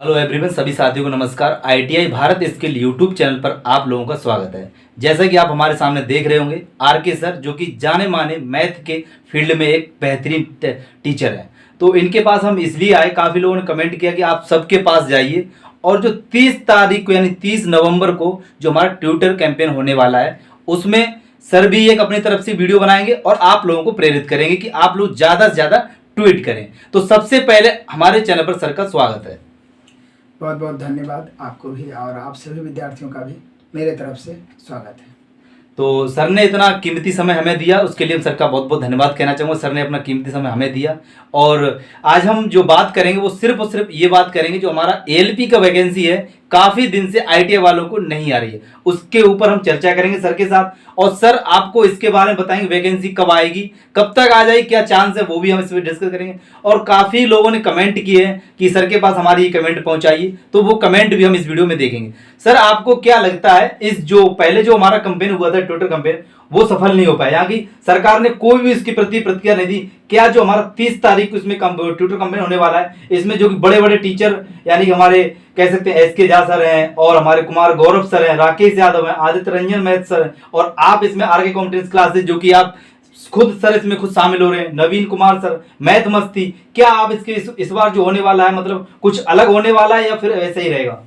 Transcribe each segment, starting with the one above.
Hello everyone, सभी साथियों को नमस्कार। ITI Bharat skill YouTube channel पर आप लोगों का स्वागत है। जैसा कि आप हमारे सामने देख रहे होंगे, आरके सर जो कि जाने माने मैथ के फील्ड में एक बेहतरीन टीचर हैं। तो इनके पास हम इसलिए आए, काफ़ी लोगों ने कमेंट किया कि आप सबके पास जाइए और जो 30 तारीख को यानी 30 नवंबर को जो हमारा ट्विटर कैंपेन होने वाला है, उसमें सर भी एक अपनी तरफ से वीडियो बनाएंगे और आप लोगों को प्रेरित करेंगे कि आप लोग ज़्यादा से ज़्यादा ट्वीट करें। तो सबसे पहले हमारे चैनल पर सर का स्वागत है। बहुत बहुत धन्यवाद आपको भी और आप सभी विद्यार्थियों का भी मेरे तरफ से स्वागत है। तो सर ने इतना कीमती समय हमें दिया, उसके लिए हम सर का बहुत बहुत धन्यवाद कहना चाहूँगा। सर ने अपना कीमती समय हमें दिया और आज हम जो बात करेंगे वो सिर्फ और सिर्फ ये बात करेंगे जो हमारा एएलपी का वैकेंसी है, काफ़ी दिन से आईटीआई वालों को नहीं आ रही है, उसके ऊपर हम चर्चा करेंगे सर के साथ। और सर आपको इसके बारे में बताएंगे वैकेंसी कब आएगी, कब तक आ जाएगी, क्या चांस है, वो भी हम इस पर डिस्कस करेंगे। और काफ़ी लोगों ने कमेंट किए हैं कि सर के पास हमारी ये कमेंट पहुंचाइए, तो वो कमेंट भी हम इस वीडियो में देखेंगे। सर आपको क्या लगता है, इस जो पहले जो हमारा कैंपेन हुआ था ट्विटर कैंपेन, वो सफल नहीं हो पाया, यहाँ की सरकार ने कोई भी इसकी प्रतिक्रिया नहीं दी। क्या जो हमारा 30 तारीख को इसमें ट्विटर कैंपेन होने वाला है, इसमें जो बड़े बड़े टीचर यानी हमारे कह सकते हैं एसके झा सर हैं और हमारे कुमार गौरव सर हैं, राकेश यादव हैं, आदित्य रंजन मैथ सर हैं, और आप इसमें आरके कॉम्पिटेंस क्लासेस जो कि आप खुद सर इसमें खुद शामिल हो रहे हैं, नवीन कुमार सर, मैथ मस्ती, क्या आप इसके इस बार जो होने वाला है मतलब कुछ अलग होने वाला है या फिर वैसे ही रहेगा?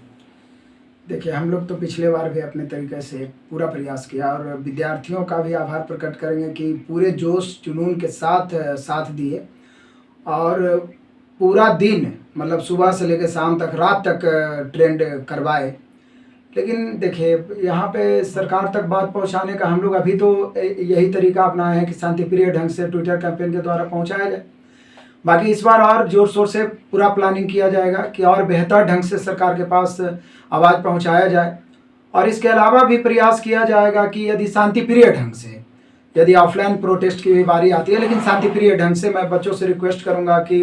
देखिए, हम लोग तो पिछले बार भी अपने तरीके से पूरा प्रयास किया और विद्यार्थियों का भी आभार प्रकट करेंगे कि पूरे जोश जुनून के साथ साथ दिए और पूरा दिन मतलब सुबह से लेकर शाम तक रात तक ट्रेंड करवाए। लेकिन देखिए, यहाँ पे सरकार तक बात पहुँचाने का हम लोग अभी तो यही तरीका अपनाए हैं कि शांतिप्रिय ढंग से ट्विटर कैंपेन के द्वारा पहुँचाया जाए। बाकी इस बार और जोर शोर से पूरा प्लानिंग किया जाएगा कि और बेहतर ढंग से सरकार के पास आवाज़ पहुंचाया जाए। और इसके अलावा भी प्रयास किया जाएगा कि यदि शांतिप्रिय ढंग से, यदि ऑफलाइन प्रोटेस्ट की भी बारी आती है, लेकिन शांतिप्रिय ढंग से, मैं बच्चों से रिक्वेस्ट करूंगा कि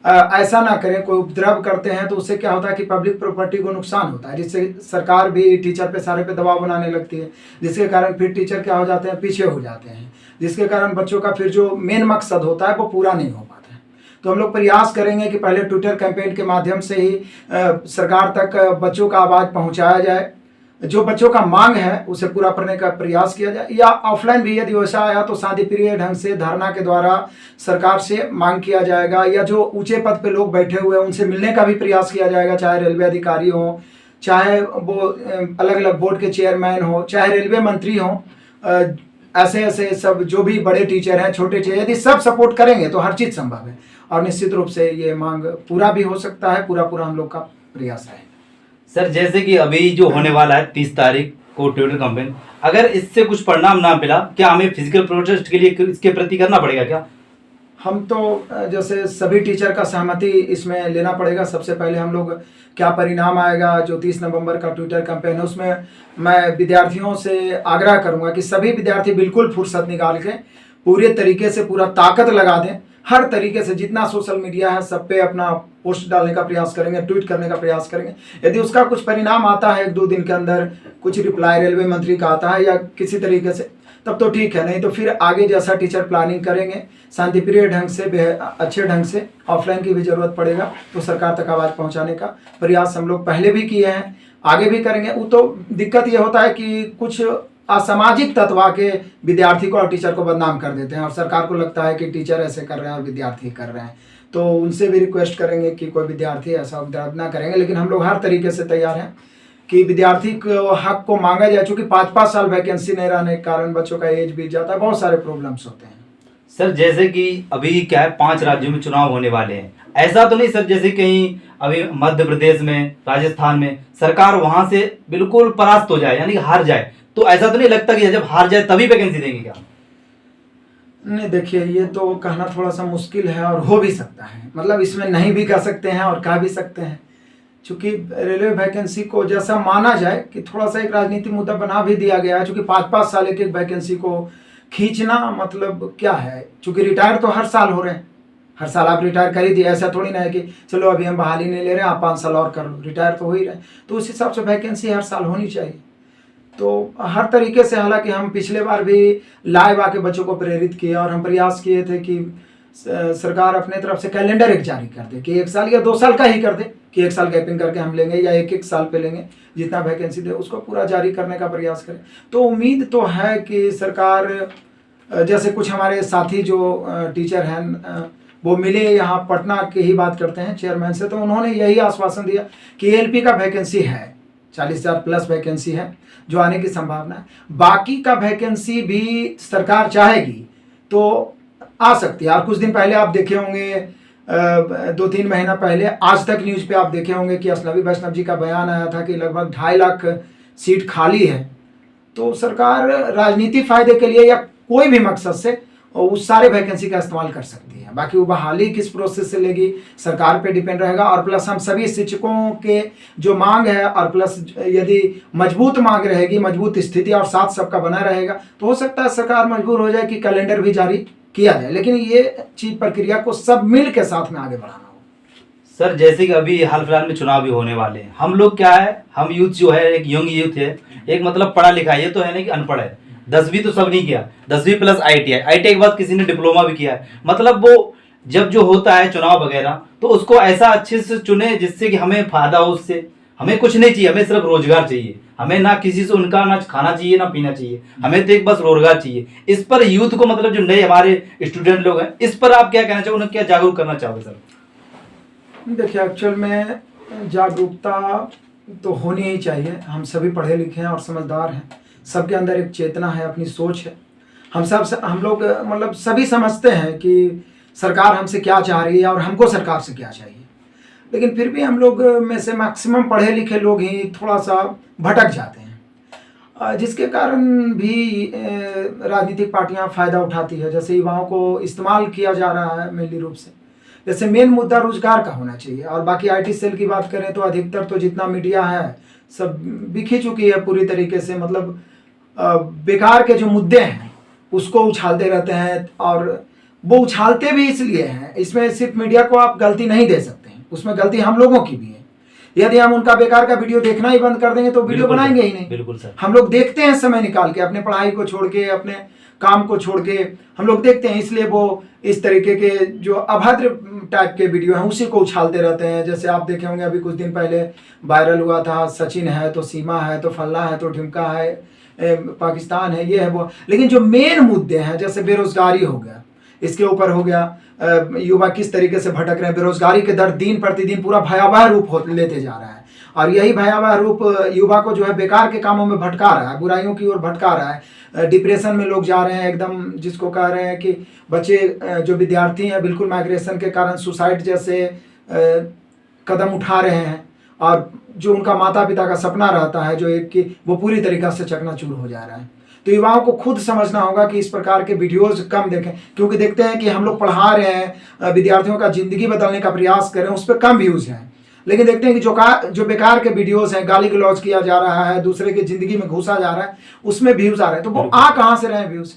ऐसा ना करें। कोई उपद्रव करते हैं तो उससे क्या होता है कि पब्लिक प्रॉपर्टी को नुकसान होता है, जिससे सरकार भी टीचर पे सारे पे दबाव बनाने लगती है, जिसके कारण फिर टीचर क्या हो जाते हैं, पीछे हो जाते हैं, जिसके कारण बच्चों का फिर जो मेन मकसद होता है वो पूरा नहीं हो पाता है। तो हम लोग प्रयास करेंगे कि पहले ट्विटर कैंपेन के माध्यम से ही सरकार तक बच्चों का आवाज़ पहुंचाया जाए, जो बच्चों का मांग है उसे पूरा करने का प्रयास किया जाए, या ऑफलाइन भी यदि वैसा आया तो शांतिप्रिय ढंग से धरना के द्वारा सरकार से मांग किया जाएगा, या जो ऊंचे पद पे लोग बैठे हुए हैं उनसे मिलने का भी प्रयास किया जाएगा, चाहे रेलवे अधिकारी हो, चाहे वो अलग अलग बोर्ड के चेयरमैन हो, चाहे रेलवे मंत्री हो, ऐसे ऐसे सब जो भी बड़े टीचर हैं, छोटे टीचर, यदि सब सपोर्ट करेंगे तो हर चीज़ संभव है और निश्चित रूप से ये मांग पूरा भी हो सकता है। पूरा हम लोग का प्रयास है। सर जैसे कि अभी जो होने वाला है 30 तारीख को ट्विटर कैंपेन, अगर इससे कुछ परिणाम ना मिला, क्या हमें फिजिकल प्रोटेस्ट के लिए इसके प्रति करना पड़ेगा क्या? हम तो जैसे सभी टीचर का सहमति इसमें लेना पड़ेगा। सबसे पहले हम लोग क्या परिणाम आएगा जो 30 नवंबर का ट्विटर कैंपेन है, उसमें मैं विद्यार्थियों से आग्रह करूंगा कि सभी विद्यार्थी बिल्कुल फुर्सत निकाल के पूरे तरीके से पूरा ताकत लगा दें, हर तरीके से जितना सोशल मीडिया है सब पे अपना पोस्ट डालने का प्रयास करेंगे, ट्वीट करने का प्रयास करेंगे। यदि उसका कुछ परिणाम आता है 1-2 दिन के अंदर, कुछ रिप्लाई रेलवे मंत्री का आता है या किसी तरीके से, तब तो ठीक है, नहीं तो फिर आगे जैसा टीचर प्लानिंग करेंगे शांतिप्रिय ढंग से, अच्छे ढंग से, ऑफलाइन की भी जरूरत पड़ेगा तो सरकार तक आवाज़ पहुंचाने का प्रयास हम लोग पहले भी किए हैं, आगे भी करेंगे। वो तो दिक्कत ये होता है कि कुछ असामाजिक तत्व आके विद्यार्थी को और टीचर को बदनाम कर देते हैं और सरकार को लगता है कि टीचर ऐसे कर रहे हैं और विद्यार्थी कर रहे हैं, तो उनसे भी रिक्वेस्ट करेंगे कि कोई विद्यार्थी ऐसा उपद्रव ना करेंगे। लेकिन हम लोग हर तरीके से तैयार हैं कि विद्यार्थी को हक को मांगा जाए, चूँकि 5-5 साल वैकेंसी नहीं रहने के कारण बच्चों का एज बीत जाता है, बहुत सारे प्रॉब्लम्स होते हैं। सर जैसे कि अभी क्या है, 5 राज्यों में चुनाव होने वाले हैं, ऐसा तो नहीं सर जैसे कहीं अभी मध्य प्रदेश में, राजस्थान में सरकार वहां से बिल्कुल परास्त हो जाए यानी कि हार जाए, तो ऐसा तो नहीं लगता कि जब हार जाए तभी वैकेंसी देंगे क्या? नहीं, देखिए, ये तो कहना थोड़ा सा मुश्किल है और हो भी सकता है, मतलब इसमें नहीं भी कह सकते हैं और कह भी सकते हैं, चूँकि रेलवे वैकेंसी को जैसा माना जाए कि थोड़ा सा एक राजनीतिक मुद्दा बना भी दिया गया है, चूँकि 5-5 साल एक वैकेंसी को खींचना मतलब क्या है, चूँकि रिटायर तो हर साल हो रहे हैं, हर साल आप रिटायर कर ही दिए, ऐसा थोड़ी ना है कि चलो अभी हम बहाली नहीं ले रहे हैं, आप 5 साल और कर लो, रिटायर तो हो ही रहे हैं, तो उस हिसाब से वैकेंसी हर साल होनी चाहिए। तो हर तरीके से, हालांकि हम पिछले बार भी लाइव आके बच्चों को प्रेरित किए और हम प्रयास किए थे कि सरकार अपने तरफ से कैलेंडर एक जारी कर दे कि 1 साल या 2 साल का ही कर दे कि 1 साल गैपिंग करके हम लेंगे या एक साल पे लेंगे, जितना वैकेंसी दे उसको पूरा जारी करने का प्रयास करें। तो उम्मीद तो है कि सरकार, जैसे कुछ हमारे साथी जो टीचर हैं वो मिले, यहाँ पटना की ही बात करते हैं चेयरमैन से, तो उन्होंने यही आश्वासन दिया कि एएलपी का वैकेंसी है, 40,000 प्लस वैकेंसी है जो आने की संभावना है। बाकी का वैकेंसी भी सरकार चाहेगी तो आ सकती है। और कुछ दिन पहले आप देखे होंगे, 2-3 महीना पहले आज तक न्यूज़ पे आप देखे होंगे कि असलवी वैष्णव जी का बयान आया था कि लगभग 2.5 लाख सीट खाली है। तो सरकार राजनीति फायदे के लिए या कोई भी मकसद से उस सारे वैकेंसी का इस्तेमाल कर सकती है। बाकी वो बहाली किस प्रोसेस से लेगी सरकार पे डिपेंड रहेगा। और प्लस हम सभी शिक्षकों के जो मांग है, और प्लस यदि मजबूत मांग रहेगी, मजबूत स्थिति और साथ सबका बना रहेगा, तो हो सकता है सरकार मजबूर हो जाए कि कैलेंडर भी जारी किया जाए। लेकिन ये चीज प्रक्रिया को सब मिल के साथ में आगे बढ़ाना हो। सर जैसे कि अभी हाल फिलहाल में चुनाव भी होने वाले हैं, हम लोग क्या है, हम यूथ जो है, एक यंग यूथ है, एक मतलब पढ़ा लिखा है, ये तो है नहीं कि अनपढ़ है। 10वीं तो सब नहीं किया, 10वीं प्लस ITI के बाद किसी ने डिप्लोमा भी किया है। मतलब वो जब जो होता है चुनाव वगैरह, तो उसको ऐसा अच्छे से चुने जिससे कि हमें फायदा हो उससे। हमें कुछ नहीं चाहिए, हमें सिर्फ रोजगार चाहिए। हमें ना किसी से उनका ना खाना चाहिए ना पीना चाहिए, हमें तो एक बस रोजगार चाहिए। इस पर यूथ को, मतलब जो नए हमारे स्टूडेंट लोग हैं, इस पर आप क्या कहना चाहोगे, उन्हें क्या जागरूक करना चाहोगे सर? देखिए, एक्चुअल में जागरूकता तो होनी ही चाहिए। हम सभी पढ़े लिखे हैं और समझदार हैं, सबके अंदर एक चेतना है, अपनी सोच है। हम लोग मतलब सभी समझते हैं कि सरकार हमसे क्या चाह रही है और हमको सरकार से क्या चाहिए। लेकिन फिर भी हम लोग में से मैक्सिमम पढ़े लिखे लोग ही थोड़ा सा भटक जाते हैं, जिसके कारण भी राजनीतिक पार्टियां फ़ायदा उठाती है। जैसे युवाओं को इस्तेमाल किया जा रहा है मेनली रूप से। जैसे मेन मुद्दा रोजगार का होना चाहिए। और बाकी IT सेल की बात करें तो अधिकतर तो जितना मीडिया है सब बिखी चुकी है पूरी तरीके से। मतलब बेकार के जो मुद्दे हैं उसको उछालते रहते हैं, और वो उछालते भी इसलिए हैं, इसमें सिर्फ मीडिया को आप गलती नहीं दे सकते हैं, उसमें गलती हम लोगों की भी है। यदि हम उनका बेकार का वीडियो देखना ही बंद कर देंगे तो वीडियो बनाएंगे ही नहीं। बिल्कुल सर। हम लोग देखते हैं समय निकाल के, अपने पढ़ाई को छोड़ के, अपने काम को छोड़ के हम लोग देखते हैं, इसलिए वो इस तरीके के जो अभद्र टाइप के वीडियो हैं उसी को उछालते रहते हैं। जैसे आप देखे होंगे अभी कुछ दिन पहले वायरल हुआ था, सचिन है तो सीमा है तो फल्ला है तो ढिमका है, पाकिस्तान है, ये है वो। लेकिन जो मेन मुद्दे हैं, जैसे बेरोजगारी हो गया, इसके ऊपर हो गया युवा किस तरीके से भटक रहे हैं, बेरोजगारी के दर दिन प्रतिदिन पूरा भयावह रूप लेते जा रहा है। और यही भयावह रूप युवा को जो है बेकार के कामों में भटका रहा है, बुराइयों की ओर भटका रहा है। डिप्रेशन में लोग जा रहे हैं एकदम, जिसको कह रहे हैं कि बच्चे जो विद्यार्थी हैं बिल्कुल माइग्रेशन के कारण सुसाइड जैसे कदम उठा रहे हैं। और जो उनका माता पिता का सपना रहता है जो एक कि वो पूरी तरीक़ा से चकनाचूर हो जा रहा है। तो युवाओं को खुद समझना होगा कि इस प्रकार के वीडियोस कम देखें, क्योंकि देखते हैं कि हम लोग पढ़ा रहे हैं, विद्यार्थियों का ज़िंदगी बदलने का प्रयास कर रहे हैं, उस पर कम व्यूज़ हैं। लेकिन देखते हैं कि जो बेकार के वीडियोस हैं, गाली गलौज किया जा रहा है, दूसरे की ज़िंदगी में घुसा जा रहा है, उसमें व्यूज़ आ रहे हैं। तो वो आ कहाँ से रहे हैं व्यूज़?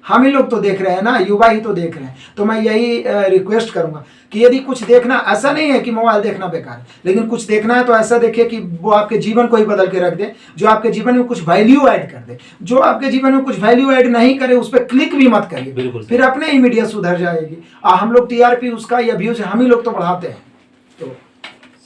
हम ही लोग तो देख रहे हैं ना, युवा ही तो देख रहे हैं। तो मैं यही रिक्वेस्ट करूंगा कि यदि कुछ देखना, ऐसा नहीं है कि मोबाइल देखना बेकार है, लेकिन कुछ देखना है तो ऐसा देखिए कि वो आपके जीवन को ही बदल के रख दे, जो आपके जीवन में कुछ वैल्यू ऐड कर दे। जो आपके जीवन में कुछ वैल्यू ऐड नहीं करे उस पर क्लिक भी मत करिए, फिर अपने ही मीडिया सुधर जाएगी। हम लोग TRP उसका या व्यूज हम ही लोग तो बढ़ाते हैं। तो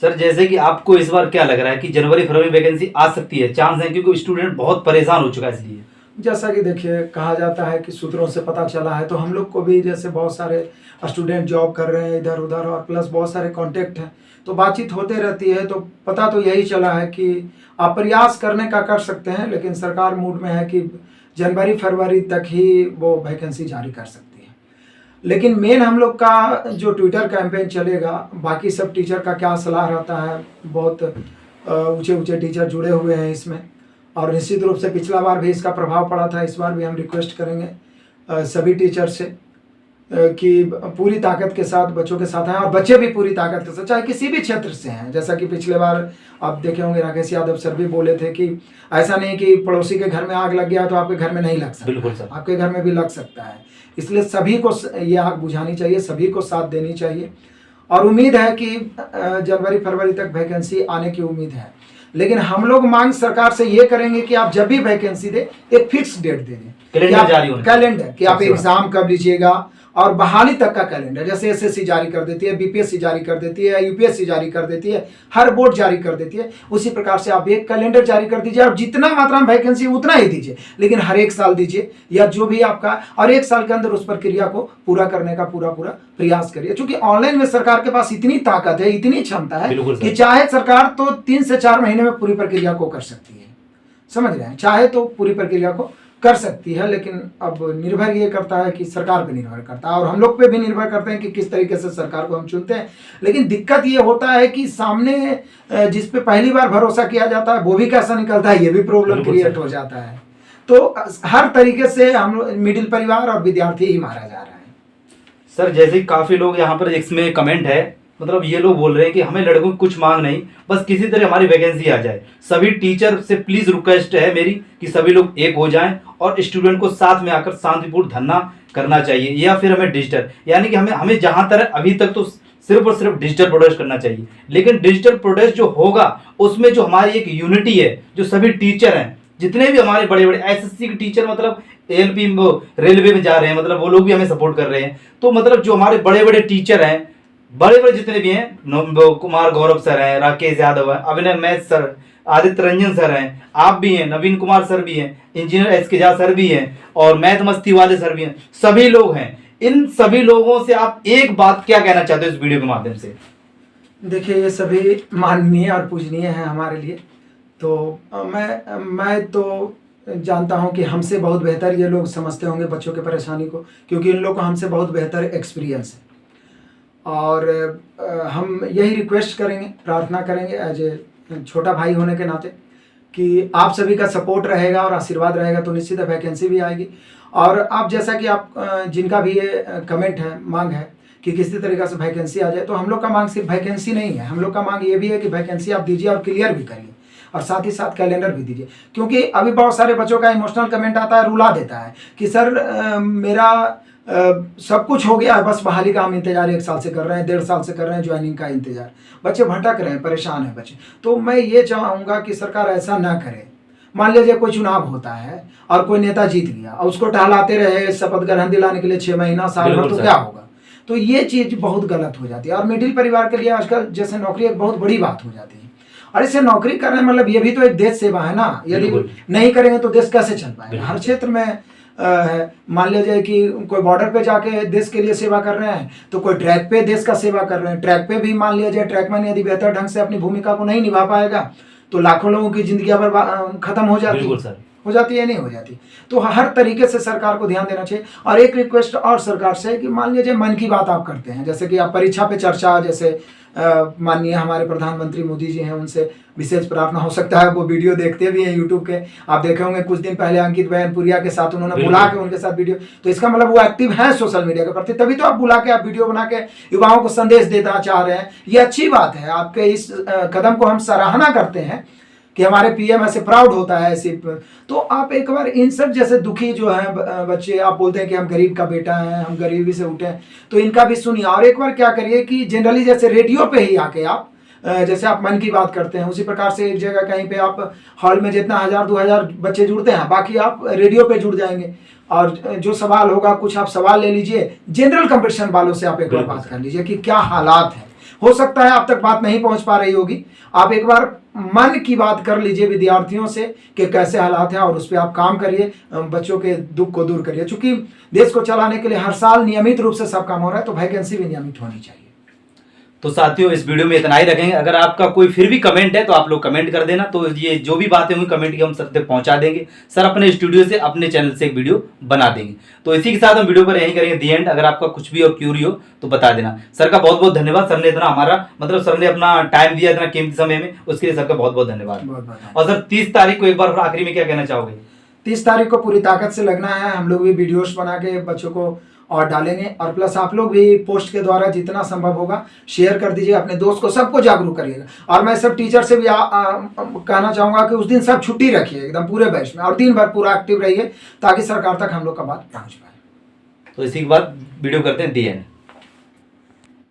सर जैसे कि आपको इस बार क्या लग रहा है कि जनवरी फरवरी वैकेंसी आ सकती है, चांस है, क्योंकि स्टूडेंट बहुत परेशान हो चुका है इसलिए? जैसा कि देखिए कहा जाता है कि सूत्रों से पता चला है, तो हम लोग को भी जैसे बहुत सारे स्टूडेंट जॉब कर रहे हैं इधर उधर, और प्लस बहुत सारे कांटेक्ट हैं, तो बातचीत होते रहती है। तो पता तो यही चला है कि आप प्रयास करने का कर सकते हैं, लेकिन सरकार मूड में है कि जनवरी फरवरी तक ही वो वैकेंसी जारी कर सकती है। लेकिन मेन हम लोग का जो ट्विटर कैंपेन चलेगा, बाकी सब टीचर का क्या सलाह रहता है, बहुत ऊंचे ऊंचे टीचर जुड़े हुए हैं इसमें, और निश्चित रूप से पिछला बार भी इसका प्रभाव पड़ा था। इस बार भी हम रिक्वेस्ट करेंगे सभी टीचर से कि पूरी ताकत के साथ बच्चों के साथ हैं, और बच्चे भी पूरी ताकत के साथ, चाहे किसी भी क्षेत्र से हैं। जैसा कि पिछले बार आप देखे होंगे राकेश यादव सर भी बोले थे कि ऐसा नहीं कि पड़ोसी के घर में आग लग गया तो आपके घर में नहीं लग सकता। बिल्कुल सर, आपके घर में भी लग सकता है। इसलिए सभी को ये आग बुझानी चाहिए, सभी को साथ देनी चाहिए, और उम्मीद है कि जनवरी फरवरी तक वैकेंसी आने की उम्मीद है। लेकिन हम लोग मांग सरकार से ये करेंगे कि आप जब भी वैकेंसी दे एक फिक्स डेट दे दें, कैलेंडर कि आप एग्जाम कब लीजिएगा और बहाली तक का कैलेंडर, जैसे एसएससी जारी कर देती है, बीपीएससी जारी कर देती है, यूपीएससी जारी कर देती है, हर बोर्ड जारी कर देती है, उसी प्रकार से आप एक कैलेंडर जारी कर दीजिए और जितना मात्रा में वैकेंसी उतना ही दीजिए, लेकिन हर एक साल दीजिए या जो भी आपका, और एक साल के अंदर उस प्रक्रिया को पूरा करने का पूरा प्रयास करिए। क्योंकि ऑनलाइन में सरकार के पास इतनी ताकत है, इतनी क्षमता है कि चाहे सरकार तो 3 से 4 महीने में पूरी प्रक्रिया को कर सकती है, समझ रहे हैं, चाहे तो पूरी प्रक्रिया को कर सकती है, लेकिन अब निर्भर ये करता है कि सरकार पे निर्भर करता है और हम लोग पे भी निर्भर करते हैं कि किस तरीके से सरकार को हम चुनते हैं। लेकिन दिक्कत ये होता है कि सामने जिस पे पहली बार भरोसा किया जाता है वो भी कैसा निकलता है, ये भी प्रॉब्लम क्रिएट हो जाता है। तो हर तरीके से हम मिडिल परिवार और विद्यार्थी ही मारा जा रहा है। सर जैसे काफ़ी लोग यहाँ पर इसमें कमेंट है, मतलब ये लोग बोल रहे हैं कि हमें लड़कों की कुछ मांग नहीं, बस किसी तरह हमारी वैकेंसी आ जाए। सभी टीचर से प्लीज रिक्वेस्ट है मेरी कि सभी लोग एक हो जाएं और स्टूडेंट को साथ में आकर शांतिपूर्ण धरना करना चाहिए, या फिर हमें डिजिटल, यानी कि हमें जहां तरह अभी तक तो सिर्फ और सिर्फ डिजिटल प्रोटेस्ट करना चाहिए, लेकिन डिजिटल प्रोटेस्ट जो होगा उसमें जो हमारी एक यूनिटी है, जो सभी टीचर हैं, जितने भी हमारे बड़े बड़े एसएससी के टीचर, मतलब एएलपी रेलवे में जा रहे हैं, मतलब वो लोग भी हमें सपोर्ट कर रहे हैं। तो मतलब जो हमारे बड़े बड़े टीचर हैं, बड़े बड़े जितने भी हैं, कुमार गौरव सर हैं, राकेश यादव है, अभिनय math sir, Aditya Ranjan sir हैं, आप भी हैं, नवीन कुमार सर भी हैं, इंजीनियर एसके झा सर भी हैं, और मैथ मस्ती वाले सर भी हैं, सभी लोग हैं। इन सभी लोगों से आप एक बात क्या कहना चाहते हो इस वीडियो के माध्यम से? देखिए, ये सभी माननीय और पूजनीय हैं हमारे लिए। तो मैं तो जानता हूं कि हमसे बहुत बेहतर ये लोग समझते होंगे बच्चों की परेशानी को, क्योंकि इन लोग को हमसे बहुत बेहतर एक्सपीरियंस है। और हम यही रिक्वेस्ट करेंगे, प्रार्थना करेंगे एज ए छोटा भाई होने के नाते कि आप सभी का सपोर्ट रहेगा और आशीर्वाद रहेगा तो निश्चित वैकेंसी भी आएगी। और आप जैसा कि आप जिनका भी ये कमेंट है, मांग है कि किसी तरीके से वैकेंसी आ जाए, तो हम लोग का मांग सिर्फ वैकेंसी नहीं है, हम लोग का मांग ये भी है कि वैकेंसी आप दीजिए और क्लियर भी करिए, और साथ ही साथ कैलेंडर भी दीजिए। क्योंकि अभी बहुत सारे बच्चों का इमोशनल कमेंट आता है, रुला देता है कि सर मेरा सब कुछ हो गया है, बस बहाली का हम इंतजार 1 साल से कर रहे हैं, 1.5 साल से कर रहे हैं, ज्वाइनिंग का इंतजार। बच्चे भटक रहे हैं, परेशान हैं बच्चे। तो मैं ये चाहूँगा कि सरकार ऐसा ना करे। मान लीजिए कोई चुनाव होता है और कोई नेता जीत गया और उसको टहलाते रहे शपथ ग्रहण दिलाने के लिए 6 महीना, साल भर, तो क्या होगा? तो ये चीज़ बहुत गलत हो जाती है। और मिडिल परिवार के लिए आजकल जैसे नौकरी एक बहुत बड़ी बात हो जाती है, और इसे नौकरी करने मतलब ये भी तो एक देश सेवा है ना। यदि नहीं करेंगे तो देश कैसे चल पाएगा? हर क्षेत्र में मान लीजिए कि कोई बॉर्डर पे जाके देश के लिए सेवा कर रहे हैं, तो कोई ट्रैक पे देश का सेवा कर रहे हैं। ट्रैक पे भी मान लिया जाए, ट्रैकमैन यदि बेहतर ढंग से अपनी भूमिका को नहीं निभा पाएगा तो लाखों लोगों की जिंदगी खत्म हो जाती है, हो जाती है, नहीं हो जाती। तो हर तरीके से सरकार को ध्यान देना चाहिए। और एक रिक्वेस्ट और सरकार से कि मान लीजिए मन की बात आप करते हैं, जैसे कि आप परीक्षा पे चर्चा, जैसे माननीय हमारे प्रधानमंत्री मोदी जी हैं, उनसे विशेष प्रार्थना, हो सकता है वो वीडियो देखते भी हैं यूट्यूब के, आप देखे होंगे कुछ दिन पहले अंकित बयानपुरिया के साथ उन्होंने बुला के उनके साथ वीडियो, तो इसका मतलब वो एक्टिव है सोशल मीडिया के प्रति, तभी तो आप बुला के आप वीडियो बना के युवाओं को संदेश देना चाह रहे हैं। ये अच्छी बात है, आपके इस कदम को हम सराहना करते हैं कि हमारे पीएम ऐसे प्राउड होता है ऐसे। तो आप एक बार इन सब जैसे दुखी जो हैं बच्चे, आप बोलते हैं कि हम गरीब का बेटा है, हम गरीबी से उठे हैं, तो इनका भी सुनिए। और एक बार क्या करिए कि जनरली जैसे रेडियो पे ही आके आप जैसे आप मन की बात करते हैं, उसी प्रकार से एक जगह कहीं पे आप हॉल में जितना 1000-2000 बच्चे जुड़ते हैं, बाकी आप रेडियो पे जुड़ जाएंगे। और जो सवाल होगा कुछ आप सवाल ले लीजिए, जनरल कंपटीशन वालों से आप एक बार बात कर लीजिए कि क्या हालात है। हो सकता है आप तक बात नहीं पहुंच पा रही होगी, आप एक बार मन की बात कर लीजिए विद्यार्थियों से कि कैसे हालात हैं, और उस पर आप काम करिए, बच्चों के दुख को दूर करिए। चूंकि देश को चलाने के लिए हर साल नियमित रूप से सब काम हो रहा है, तो वैकेंसी भी नियमित होनी चाहिए। तो साथियों, इस वीडियो में इतना ही रखेंगे। अगर आपका कोई फिर भी कमेंट है तो आप लोग कमेंट कर देना, तो ये जो भी बातें हुई कमेंट की हम सर तक पहुंचा देंगे। सर अपने स्टूडियो से, अपने चैनल से एक वीडियो बना देंगे। तो इसी के साथ हम वीडियो पर यहीं करेंगे दी एंड। अगर आपका कुछ भी और क्यूरी हो तो बता देना। सर का बहुत बहुत धन्यवाद, सर ने इतना हमारा मतलब सर ने अपना टाइम दिया इतना कीमती समय में, उसके लिए सर का बहुत बहुत धन्यवाद। और सर 30 तारीख को एक बार आखिरी में क्या कहना चाहोगे? 30 तारीख को पूरी ताकत से लगना है। हम लोग भी वीडियोस बना के बच्चों को और डालेंगे, और प्लस आप लोग भी पोस्ट के द्वारा जितना संभव होगा शेयर कर दीजिए, अपने दोस्त को, सबको जागरूक करिएगा। और मैं सब टीचर से भी कहना चाहूँगा कि उस दिन सब छुट्टी रखिए एकदम पूरे बैच में, और दिन भर पूरा एक्टिव रहिए ताकि सरकार तक हम लोग का बात पहुँच पाए। तो इसी के बाद वीडियो करते हैं दी एंड।